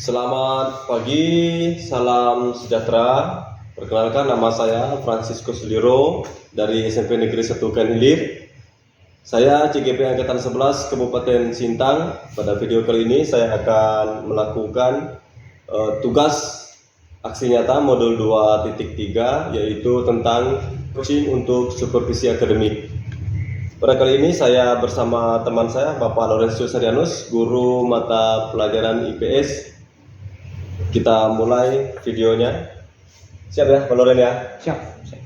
Selamat pagi, salam sejahtera. Perkenalkan, nama saya Francisco Suliro dari SMP Negeri 1 Kanhilir. Saya CGP Angkatan 11 Kabupaten Sintang. Pada video kali ini saya akan melakukan tugas aksi nyata modul 2.3, yaitu tentang coaching untuk supervisi akademik. Pada kali ini saya bersama teman saya, Bapak Lorenzius Arianus, guru mata pelajaran IPS. Kita mulai videonya. Siap ya, Pak Loren ya? Siap.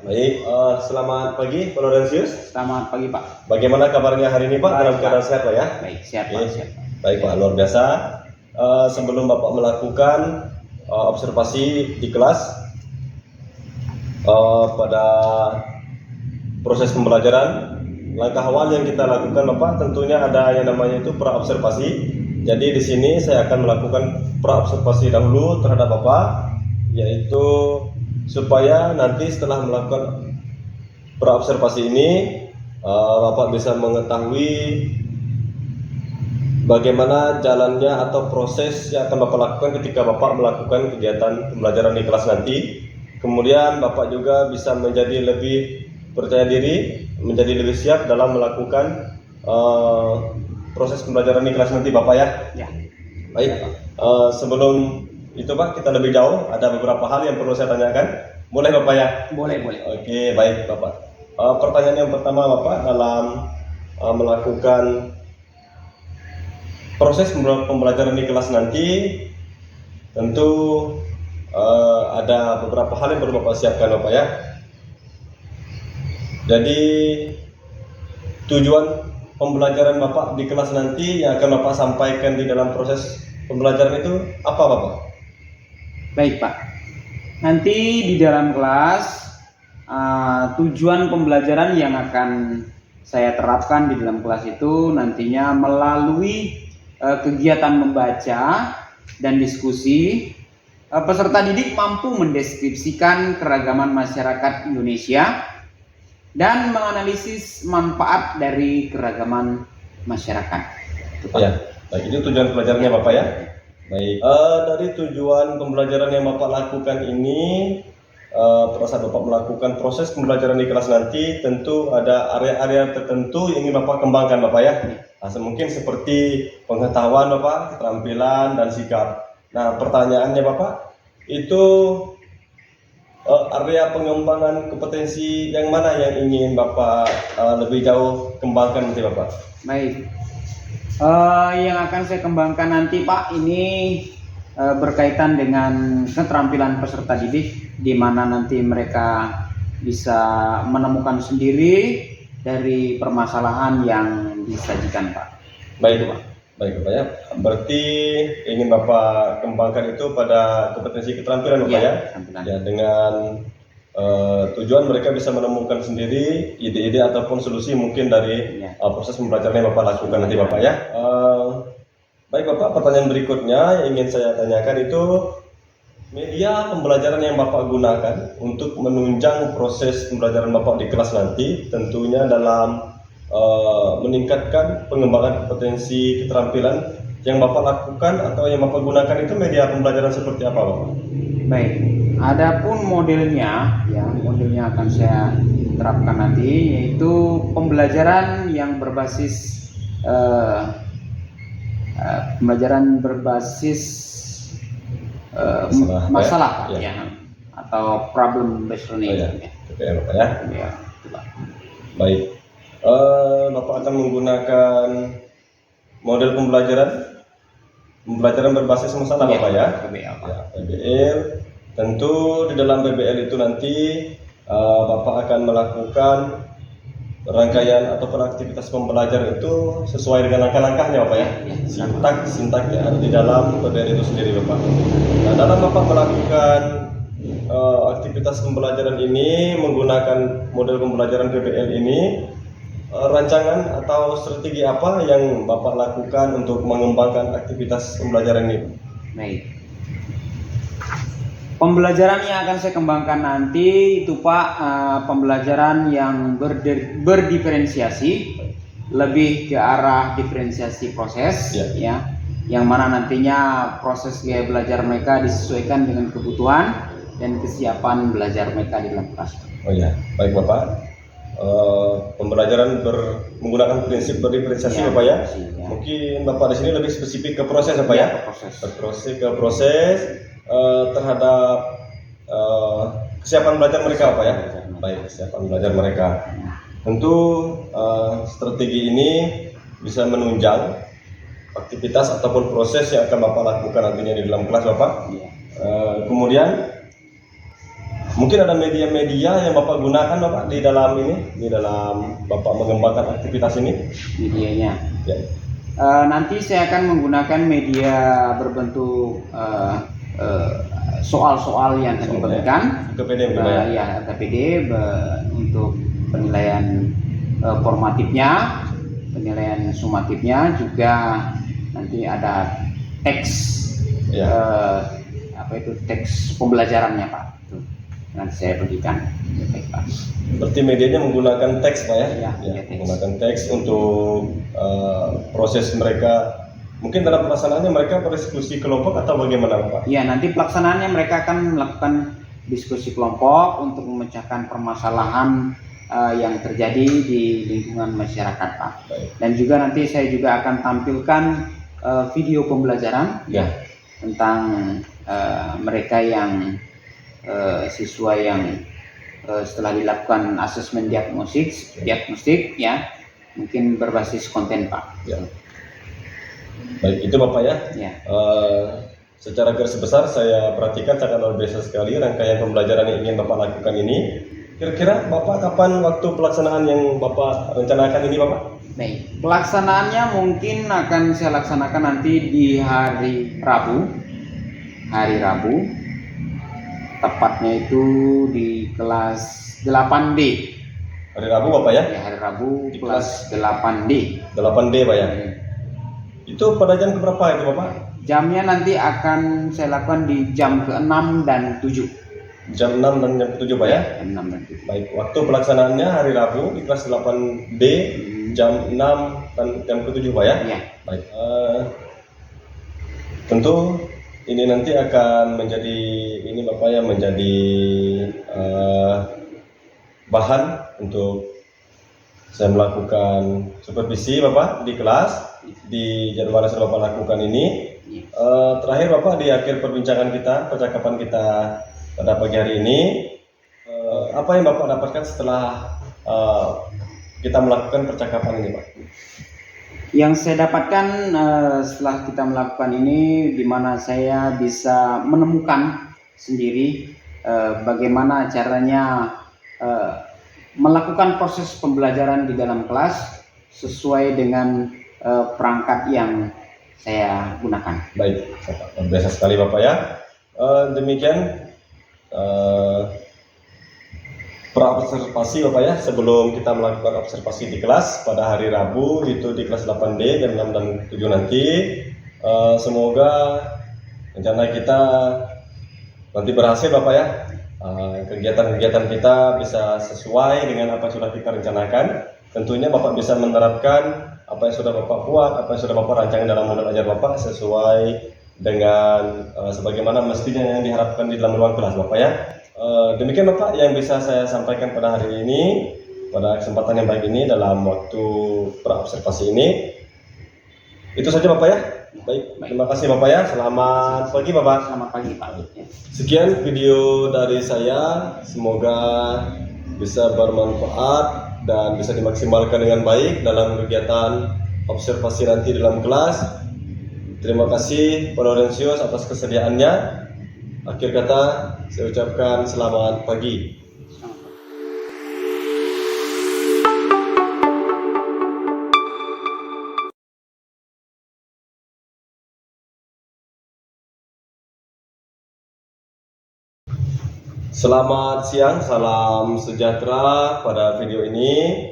Baik, selamat pagi Pak Lorenzius. Selamat pagi Pak. Bagaimana kabarnya hari ini Pak? Baik, Dalam keadaan Pak. sehat Pak ya? Baik, siap Pak. Oke. Siap. Baik Pak, luar biasa. Sebelum Bapak melakukan observasi di kelas pada proses pembelajaran, langkah awal yang kita lakukan Bapak tentunya ada yang namanya itu pra-observasi. Jadi di sini saya akan melakukan pra-observasi dahulu terhadap Bapak, yaitu supaya nanti setelah melakukan pra-observasi ini Bapak bisa mengetahui bagaimana jalannya atau proses yang akan Bapak lakukan ketika Bapak melakukan kegiatan pembelajaran di kelas nanti. Kemudian Bapak juga bisa menjadi lebih percaya diri, menjadi lebih siap dalam melakukan proses pembelajaran di kelas nanti Bapak ya. Ya. Baik, sebelum itu Pak, kita lebih jauh, ada beberapa hal yang perlu saya tanyakan. Boleh Bapak ya? Boleh. Oke, baik Bapak. Pertanyaan yang pertama Bapak, dalam melakukan proses pembelajaran di kelas nanti, tentu ada beberapa hal yang perlu Bapak siapkan Bapak ya. Jadi tujuan pembelajaran Bapak di kelas nanti yang akan Bapak sampaikan di dalam proses pembelajaran itu apa Bapak? Baik Pak. Nanti di dalam kelas tujuan pembelajaran yang akan saya terapkan di dalam kelas itu nantinya melalui kegiatan membaca dan diskusi, peserta didik mampu mendeskripsikan keragaman masyarakat Indonesia dan menganalisis manfaat dari keragaman masyarakat. Ya, baik, itu tujuan pembelajarannya Bapak ya. Baik, dari tujuan pembelajaran yang Bapak lakukan ini, pada saat Bapak melakukan proses pembelajaran di kelas nanti, tentu ada area-area tertentu yang ingin Bapak kembangkan Bapak ya. Mungkin seperti pengetahuan Bapak, keterampilan dan sikap. Nah, pertanyaannya Bapak, itu area pengembangan kompetensi yang mana yang ingin Bapak lebih jauh kembangkan nanti Bapak? Baik, yang akan saya kembangkan nanti Pak ini berkaitan dengan keterampilan peserta didik, di mana nanti mereka bisa menemukan sendiri dari permasalahan yang disajikan Pak. Baik Pak. Baik Bapak ya, berarti ingin Bapak kembangkan itu pada kompetensi keterampilan Bapak ya? Ya, dengan tujuan mereka bisa menemukan sendiri ide-ide ataupun solusi mungkin dari proses pembelajaran yang Bapak lakukan nanti Bapak ya. Baik Bapak, pertanyaan berikutnya yang ingin saya tanyakan itu media pembelajaran yang Bapak gunakan untuk menunjang proses pembelajaran Bapak di kelas nanti, tentunya dalam meningkatkan pengembangan kompetensi keterampilan yang Bapak lakukan atau yang Bapak gunakan itu media pembelajaran seperti apa Bapak? Baik, adapun modelnya akan saya terapkan nanti, yaitu pembelajaran yang berbasis masalah Pak, ya, atau problem based learning. Oke Bapak ya. Ya. Baik. Bapak akan menggunakan model pembelajaran berbasis masalah Bapak ya? PBL. Tentu di dalam PBL itu nanti Bapak akan melakukan rangkaian ataupun aktivitas pembelajaran itu sesuai dengan langkah-langkahnya Bapak ya? Sintak yang ada di dalam PBL itu sendiri Bapak. Nah, dalam Bapak melakukan aktivitas pembelajaran ini menggunakan model pembelajaran PBL ini, rancangan atau strategi apa yang Bapak lakukan untuk mengembangkan aktivitas pembelajaran ini? Baik. Pembelajaran yang akan saya kembangkan nanti itu Pak, pembelajaran yang berdiferensiasi, lebih ke arah diferensiasi proses, ya. yang mana nantinya proses gaya belajar mereka disesuaikan dengan kebutuhan dan kesiapan belajar mereka di dalam kelas. Oh ya, baik Bapak. Pembelajaran menggunakan prinsip berdiferensiasi Ya, Bapak ya. ya. Mungkin Bapak di sini lebih spesifik ke proses Bapak ya. Ke proses terhadap kesiapan belajar mereka Bapak ya. Baik, kesiapan belajar mereka. Tentu strategi ini bisa menunjang aktivitas ataupun proses yang akan Bapak lakukan nantinya di dalam kelas Bapak. Kemudian mungkin ada media-media yang Bapak gunakan Bapak di dalam Bapak mengembangkan aktivitas ini. Medianya. Ya. Nanti saya akan menggunakan media berbentuk soal-soal yang akan diberikan. KPD ya, KPD untuk penilaian formatifnya, penilaian sumatifnya, juga nanti ada teks ya. Teks pembelajarannya Pak. Itu nanti saya berikan. Baik, Pak. Berarti medianya menggunakan teks Pak ya? Ya, teks. Menggunakan teks untuk proses mereka. Mungkin dalam pelaksanaannya mereka berdiskusi kelompok atau bagaimana Pak? Ya, nanti pelaksanaannya mereka akan melakukan diskusi kelompok untuk memecahkan permasalahan yang terjadi di lingkungan masyarakat Pak. Baik. Dan juga nanti saya juga akan tampilkan video pembelajaran Ya. Tentang mereka yang siswa yang setelah dilakukan asesmen diagnostik ya, mungkin berbasis konten Pak. Ya. Baik, itu Bapak ya. Ya. Secara garis besar saya perhatikan sangat luar biasa sekali rangkaian pembelajaran yang ingin Bapak lakukan ini. Kira-kira Bapak kapan waktu pelaksanaan yang Bapak rencanakan ini Bapak? Baik, pelaksanaannya mungkin akan saya laksanakan nanti di hari Rabu. Hari Rabu. Tepatnya itu di kelas 8D. Hari Rabu Bapak ya? Ya, hari Rabu Di kelas 8D. 8D Pak ya? Itu pada jam keberapa itu Bapak? Jamnya nanti akan saya lakukan di jam ke-6 dan 7. Jam 6 dan jam ke-7 Pak ya? Jam 6 dan 7. Baik, waktu pelaksanaannya hari Rabu di kelas 8D jam 6 dan jam ke-7 Pak ya? Ya. Baik, tentu ini nanti akan menjadi Bapak ya, menjadi bahan untuk saya melakukan supervisi Bapak di kelas di jadwal yang sudah Bapak lakukan ini. Terakhir Bapak, di akhir perbincangan kita, percakapan kita pada pagi hari ini, apa yang Bapak dapatkan setelah kita melakukan percakapan ini Pak? Yang saya dapatkan setelah kita melakukan ini, di mana saya bisa menemukan sendiri bagaimana caranya melakukan proses pembelajaran di dalam kelas sesuai dengan perangkat yang saya gunakan. Baik, biasa sekali Bapak ya. Demikian praobservasi Bapak ya, sebelum kita melakukan observasi di kelas pada hari Rabu itu di kelas 8D jam 6 dan 7 nanti. Semoga rencana kita nanti berhasil Bapak ya. Kegiatan-kegiatan kita bisa sesuai dengan apa yang sudah kita rencanakan. Tentunya Bapak bisa menerapkan apa yang sudah Bapak buat, apa yang sudah Bapak rancang dalam modul ajar Bapak sesuai dengan sebagaimana mestinya yang diharapkan di dalam ruang kelas Bapak ya. Demikian Bapak yang bisa saya sampaikan pada hari ini, pada kesempatan yang baik ini dalam waktu praobservasi ini. Itu saja Bapak ya. Baik, terima kasih Bapak ya. Selamat pagi Bapak. Selamat pagi Pak. Sekian video dari saya, semoga bisa bermanfaat dan bisa dimaksimalkan dengan baik dalam kegiatan observasi nanti dalam kelas. Terima kasih Pak Laurensius atas kesediaannya. Akhir kata saya ucapkan selamat pagi. Selamat siang, salam sejahtera. Pada video ini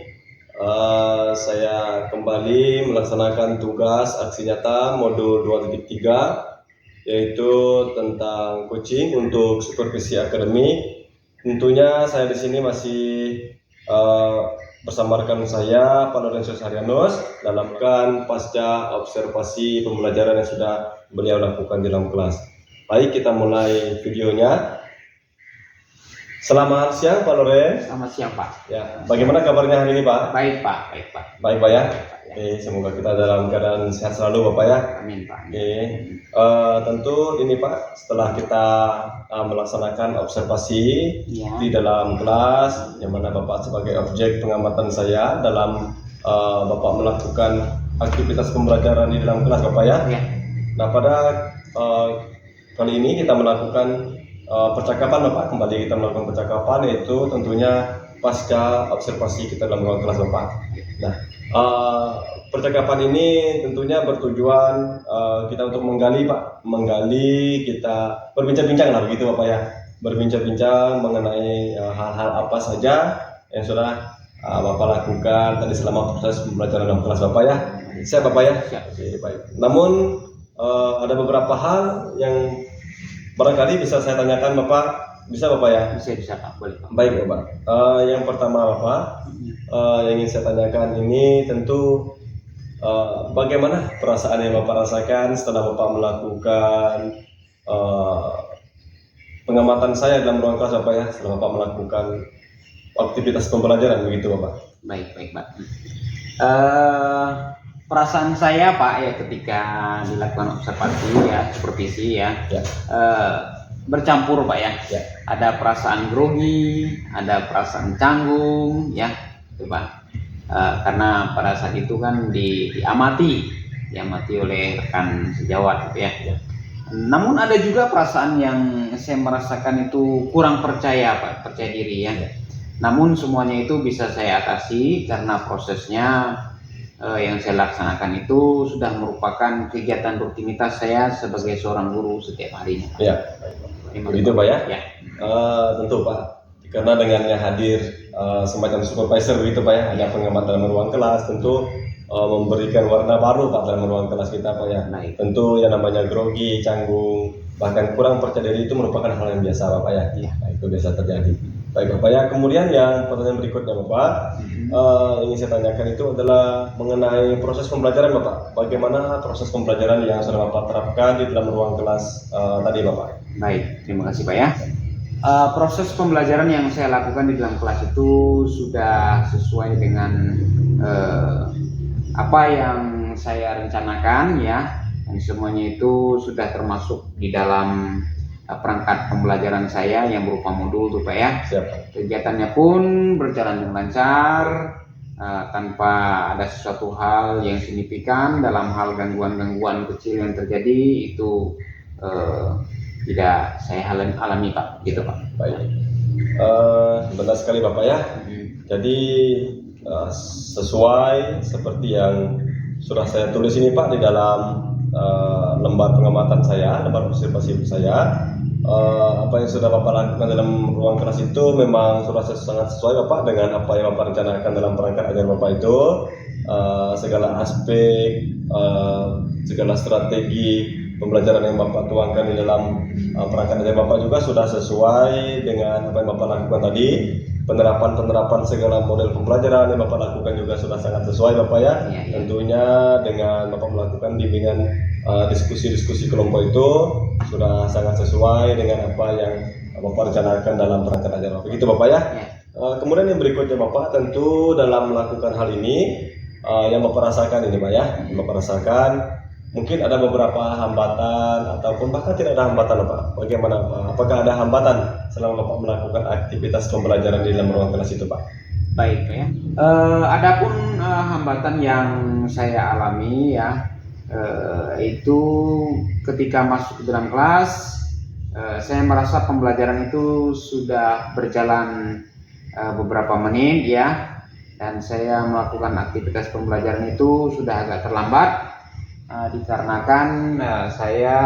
saya kembali melaksanakan tugas aksi nyata modul 2.3, yaitu tentang coaching untuk supervisi akademik. Tentunya saya di sini masih bersama rekan saya Pak Lorenzo Harianus dalamkan pasca observasi pembelajaran yang sudah beliau lakukan di dalam kelas. Baik, kita mulai videonya. Selamat siang Pak Loren. Selamat siang Pak. Ya, bagaimana kabarnya hari ini Pak? Baik Pak, baik Pak. Baik Pak ya. Semoga kita dalam keadaan sehat selalu Bapak ya. Amin Pak. Tentu ini Pak, setelah kita melaksanakan observasi Ya. di dalam kelas, yang mana Bapak sebagai objek pengamatan saya dalam Bapak melakukan aktivitas pembelajaran di dalam kelas Bapak ya. Ya. Nah, pada kali ini kita melakukan percakapan Bapak, kembali kita melakukan percakapan, yaitu tentunya pasca observasi kita dalam ruang kelas Bapak. Nah, percakapan ini tentunya bertujuan kita untuk menggali Pak, kita berbincang-bincang lah begitu Bapak ya, berbincang-bincang mengenai hal-hal apa saja yang sudah Bapak lakukan tadi selama proses pembelajaran dalam kelas Bapak ya. Siap Bapak ya? Siap. Oke, baik. Namun ada beberapa hal yang barangkali bisa saya tanyakan Bapak, bisa Bapak ya? Bisa Pak, boleh Pak. Baik Bapak. Yang pertama Bapak, yang ingin saya tanyakan ini tentu bagaimana perasaan yang Bapak rasakan setelah Bapak melakukan pengamatan saya dalam ruang kelas Bapak ya, setelah Bapak melakukan aktivitas pembelajaran begitu Bapak. Baik Pak. Perasaan saya Pak ya ketika dilakukan observasi ya, supervisi ya, bercampur Pak ya. Ada perasaan grogi, ada perasaan canggung ya, itu Pak. Karena pada saat itu kan diamati oleh rekan sejawat gitu ya. Namun ada juga perasaan yang saya merasakan itu kurang percaya Pak, percaya diri ya. Namun semuanya itu bisa saya atasi karena prosesnya yang saya laksanakan itu sudah merupakan kegiatan rutinitas saya sebagai seorang guru setiap harinya. Ya, begitu Pak ya. Ya. Tentu Pak, karena dengannya hadir semacam supervisor begitu Pak ya, ada pengamat dalam ruang kelas, tentu memberikan warna baru Pak dalam ruang kelas kita Pak ya. Baik. Tentu yang namanya grogi, canggung, bahkan kurang percaya diri itu merupakan hal yang biasa Bapak ya. Nah, itu biasa terjadi. Baik Bapak ya. Kemudian yang pertanyaan berikutnya Bapak, ingin saya tanyakan itu adalah mengenai proses pembelajaran Bapak. Bagaimana proses pembelajaran yang sudah Bapak terapkan di dalam ruang kelas tadi Bapak? Baik, terima kasih Pak ya. Proses pembelajaran yang saya lakukan di dalam kelas itu sudah sesuai dengan apa yang saya rencanakan ya, dan semuanya itu sudah termasuk di dalam perangkat pembelajaran saya yang berupa modul tuh Pak ya. Siap. Kegiatannya pun berjalan dengan lancar tanpa ada sesuatu hal yang signifikan. Dalam hal gangguan-gangguan kecil yang terjadi itu tidak saya alami Pak, gitu Pak. Baik. Benar sekali Bapak ya. Jadi sesuai seperti yang sudah saya tulis ini Pak di dalam lembar pengamatan saya, lembar observasi saya, apa yang sudah Bapak lakukan dalam ruang kelas itu memang sudah sangat sesuai Bapak dengan apa yang Bapak rencanakan dalam perangkat ajar Bapak itu. Segala aspek, segala strategi pembelajaran yang Bapak tuangkan di dalam perangkat ajar Bapak juga sudah sesuai dengan apa yang Bapak lakukan tadi. Penerapan segala model pembelajaran yang Bapak lakukan juga sudah sangat sesuai Bapak ya. Tentunya dengan Bapak melakukan bimbingan diskusi-diskusi kelompok itu sudah sangat sesuai dengan apa yang Bapak rencanakan dalam perangkat ajar Bapak. Begitu Bapak ya. Kemudian yang berikutnya Bapak, tentu dalam melakukan hal ini yang Bapak rasakan ini Pak ya, yang Bapak rasakan mungkin ada beberapa hambatan ataupun bahkan tidak ada hambatan Pak. Bagaimana Pak? Apakah ada hambatan selama Bapak melakukan aktivitas pembelajaran di dalam ruang kelas itu Pak? Baik Pak ya. Adapun hambatan yang saya alami ya, itu ketika masuk ke dalam kelas, saya merasa pembelajaran itu sudah berjalan beberapa menit ya, dan saya melakukan aktivitas pembelajaran itu sudah agak terlambat. Dikarenakan saya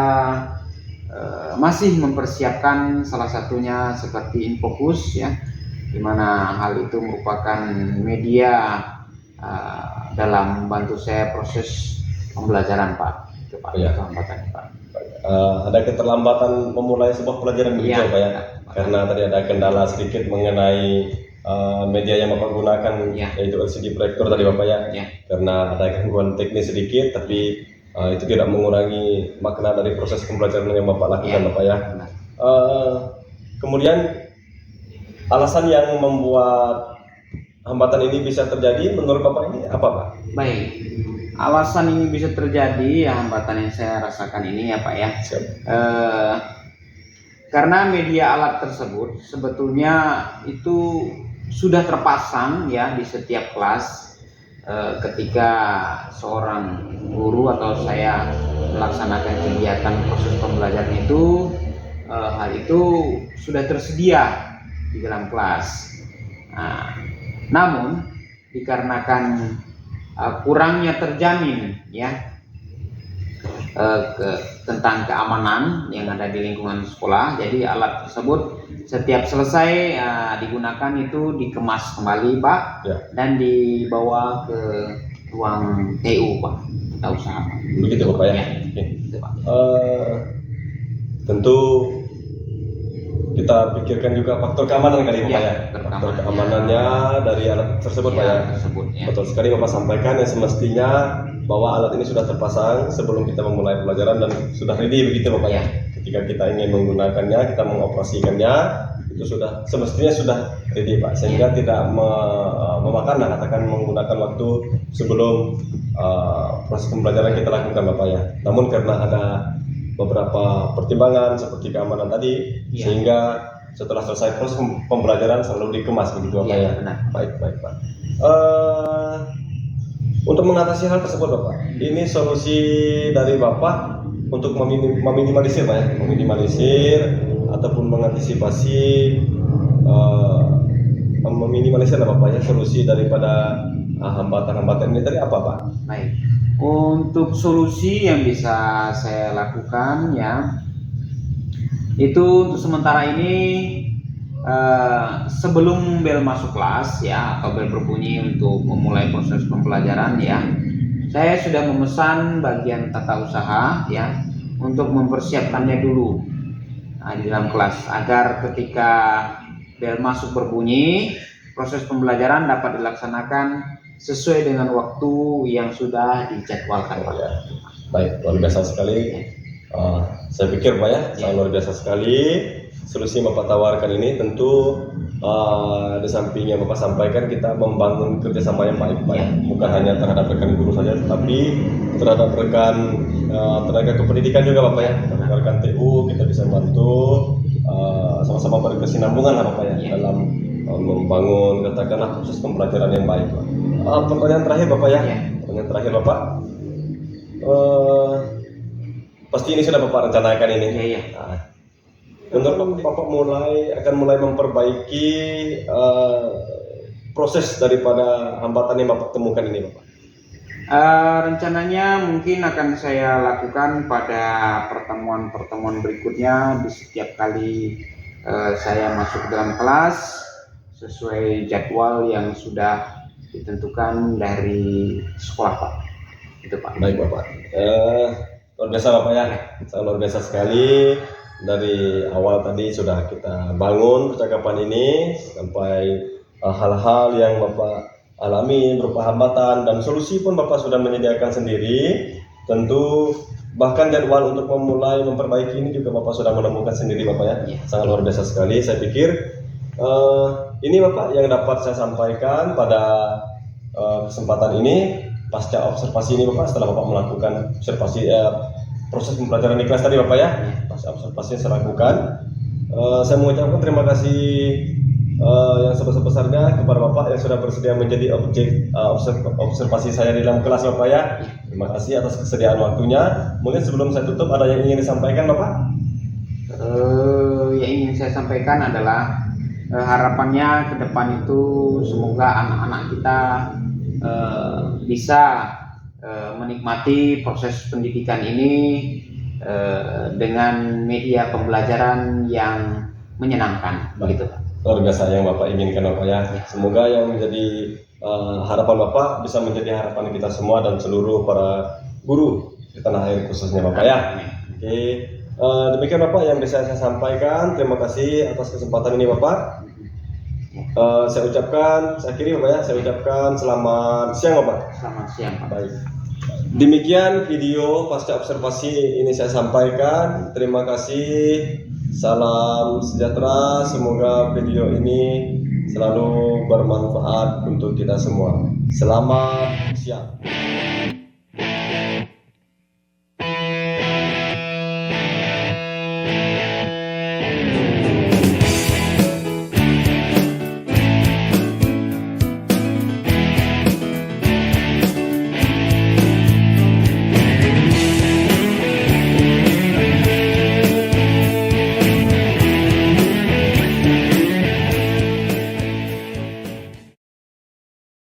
masih mempersiapkan salah satunya seperti Infocus ya, dimana hal itu merupakan media dalam membantu saya proses pembelajaran Pak. Itu Pak, ya. Kehambatannya Pak. Ada keterlambatan memulai sebuah pelajaran begitu ya, Pak ya, karena tadi ada kendala sedikit mengenai media yang Bapak gunakan, Ya. yaitu LCD proyektor tadi Bapak ya. Ya. Karena ada gangguan teknis sedikit, tapi itu tidak mengurangi makna dari proses pembelajaran yang Bapak lakukan Ya. Bapak ya. Benar. Kemudian alasan yang membuat hambatan ini bisa terjadi menurut Bapak ini apa Pak? Baik, alasan ini bisa terjadi, hambatan yang saya rasakan ini ya Pak ya. Siap. Karena media alat tersebut sebetulnya itu sudah terpasang ya di setiap kelas. Ketika seorang guru atau saya melaksanakan kegiatan proses pembelajaran itu, hal itu sudah tersedia di dalam kelas. Namun dikarenakan kurangnya terjamin ya tentang keamanan yang ada di lingkungan sekolah, jadi alat tersebut setiap selesai digunakan itu dikemas kembali Pak Ya. dan dibawa ke ruang TU Pak, kita usaha Pak. Begitu Bapak ya. Ya. Oke. Gitu, Pak. Tentu kita pikirkan juga faktor keamanan kali Bapak Ya, ya. faktor Faktor keamanan. keamanannya dari alat tersebut Pak ya. Tersebut ya. Betul sekali Bapak sampaikan yang semestinya bahwa alat ini sudah terpasang sebelum kita memulai pelajaran dan sudah ready begitu Bapak ya. Ketika kita ingin menggunakannya, kita mengoperasikannya, itu semestinya sudah ready Pak, sehingga tidak memakan katakan menggunakan waktu sebelum proses pembelajaran kita lakukan Bapak ya. Namun karena ada beberapa pertimbangan seperti keamanan tadi, Ya. sehingga setelah selesai proses pembelajaran selalu dikemas begitu Bapak Ya, ya. benar. Baik Pak. Untuk mengatasi hal tersebut Bapak, ini solusi dari Bapak untuk meminimalisir Pak ya, meminimalisir ataupun mengantisipasi meminimalisir Bapak ya, solusi daripada hambatan-hambatan ini tadi apa Pak? Baik. Untuk solusi yang bisa saya lakukan ya, itu untuk sementara ini sebelum bel masuk kelas ya atau bel berbunyi untuk memulai proses pembelajaran ya, saya sudah memesan bagian tata usaha ya untuk mempersiapkannya dulu di dalam kelas agar ketika bel masuk berbunyi proses pembelajaran dapat dilaksanakan sesuai dengan waktu yang sudah dijadwalkan Pak. Ya. Baik, luar biasa sekali. Saya pikir Pak ya, sangat luar biasa sekali. Solusi yang Bapak tawarkan ini tentu di samping yang Bapak sampaikan kita membangun kerjasama yang baik Pak ya. Bukan hanya terhadap rekan guru saja, tetapi terhadap rekan tenaga kependidikan juga Bapak ya. Rekan TU kita bisa bantu sama-sama berkesinambungan lah Bapak ya dalam membangun katakanlah proses pembelajaran yang baik Pak. Pertanyaan terakhir Bapak ya. Pertanyaan terakhir Bapak. Pasti ini sudah Bapak rencanakan ini. Iya. Menurut Bapak akan mulai memperbaiki proses daripada hambatan yang Bapak temukan ini Bapak? Rencananya mungkin akan saya lakukan pada pertemuan-pertemuan berikutnya di setiap kali saya masuk dalam kelas sesuai jadwal yang sudah ditentukan dari sekolah Pak. Itu Pak. Baik Bapak. Luar biasa Bapak ya. Sangat luar biasa sekali. Dari awal tadi sudah kita bangun percakapan ini sampai hal-hal yang Bapak alami berupa hambatan dan solusi pun Bapak sudah menyediakan sendiri. Tentu bahkan jadwal untuk memulai memperbaiki ini juga Bapak sudah menemukan sendiri Bapak ya. Sangat luar biasa sekali. Saya pikir ini Bapak yang dapat saya sampaikan pada kesempatan ini. Pasca observasi ini Bapak, setelah Bapak melakukan observasi proses pembelajaran di kelas tadi Bapak ya, pasca observasi yang saya lakukan, saya mengucapkan terima kasih yang sebesar-besarnya kepada Bapak yang sudah bersedia menjadi objek observasi saya di dalam kelas Bapak ya. Terima kasih atas kesediaan waktunya. Mungkin sebelum saya tutup ada yang ingin disampaikan Bapak? Yang ingin saya sampaikan adalah harapannya ke depan itu semoga anak-anak kita bisa menikmati proses pendidikan ini dengan media pembelajaran yang menyenangkan. Begitu Pak. Luar biasa yang Bapak inginkan Bapak ya. Semoga yang menjadi harapan Bapak bisa menjadi harapan kita semua dan seluruh para guru di tanah air khususnya Bapak ya. Oke, demikian Bapak yang bisa saya sampaikan. Terima kasih atas kesempatan ini Bapak. Saya akhiri Bapak ya, saya ucapkan selamat siang Bapak. Selamat siang Pak. Baik. Demikian video pasca observasi ini saya sampaikan. Terima kasih. Salam sejahtera. Semoga video ini selalu bermanfaat untuk kita semua. Selamat siang.